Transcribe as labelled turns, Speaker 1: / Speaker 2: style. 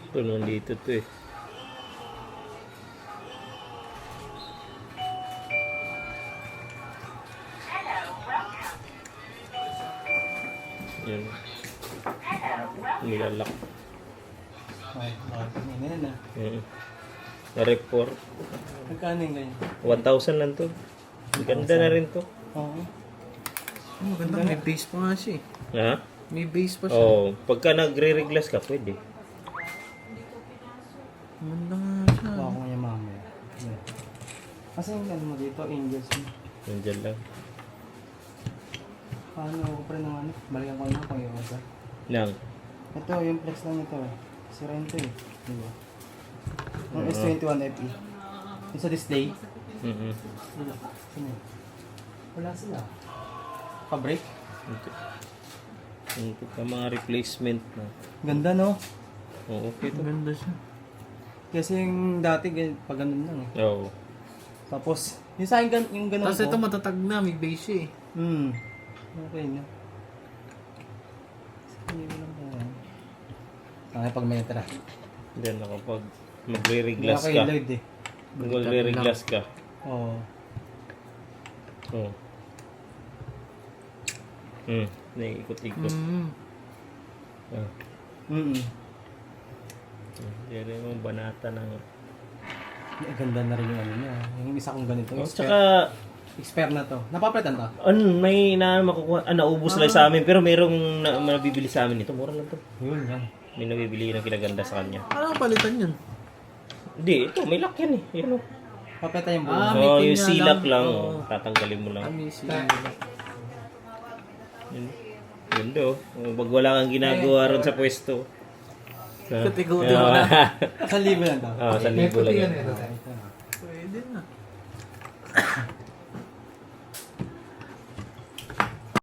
Speaker 1: Ito nandito to eh. Yan. Nilalak.
Speaker 2: Ay, kanina yan ah.
Speaker 1: Na-report.
Speaker 2: Magkano yung ganyan?
Speaker 1: 1,000 lang to. Ganda na rin to.
Speaker 2: Oo.
Speaker 3: Oh, ganda. May base pa nga siya eh.
Speaker 1: Ha?
Speaker 3: May base pa siya.
Speaker 1: Oo. Pagka nagre-reglas ka, pwede.
Speaker 3: Ganda nga siya.
Speaker 2: Kuha ko yung mamaya. Yan. Kasi yung ano mo dito, angels mo.
Speaker 1: Nandiyan lang.
Speaker 2: Paano ako pa rin ng ano? Balikan ko na kung yung isa.
Speaker 1: Nang.
Speaker 2: Ito, yung flex lang ito eh. Sira yun ito eh. Diba? Yung S21 FE. Yung sa display. Wala. Sino yun? Wala sila. Pa-break?
Speaker 1: Ito ka mga replacement na.
Speaker 2: Ganda no?
Speaker 1: Oo, okay to.
Speaker 3: Ganda siya.
Speaker 2: Kasi yung dati, pag ganun lang eh.
Speaker 1: Oo.
Speaker 2: Tapos, yung sa akin, yung ganun
Speaker 3: Tapos ito matatag na. May base siya eh.
Speaker 2: Okay na. Sige mo lang po. Ang pag may tara.
Speaker 1: Diyan ako pag magre-reglas
Speaker 2: Hindi
Speaker 1: ka.
Speaker 2: ako Lloyd eh.
Speaker 1: Pag magre-reglas ka.
Speaker 2: Oo.
Speaker 1: Oo. Naiikot-ikot. Ah. Diyan rin yung banata ng...
Speaker 2: Ganda na rin yung ano niya. Yung isa kong ganito.
Speaker 1: Oh, tsaka,
Speaker 2: Expert na to. Napapalitan to?
Speaker 1: may makukuha. Naubos lang sa amin. Pero merong nabibili sa amin ito. Mura lang to.
Speaker 2: Yun yan.
Speaker 1: May nabibili na kinaganda sa kanya.
Speaker 3: Paano palitan yun?
Speaker 1: Hindi, ito. May lock yan eh. Yan o.
Speaker 2: Papalitan yung buo.
Speaker 3: may
Speaker 1: So,
Speaker 3: pin
Speaker 1: yung
Speaker 3: nga
Speaker 1: silak
Speaker 3: lang.
Speaker 1: lang.
Speaker 3: Oo.
Speaker 1: Tatanggalin mo lang.
Speaker 3: May sila.
Speaker 1: Yun. Yun do. Pag wala kang ginagawa ron sa pwesto.
Speaker 3: Ikot-ikutin mo na.
Speaker 2: 1,000 lang to.
Speaker 1: Ah, 1,000 lang.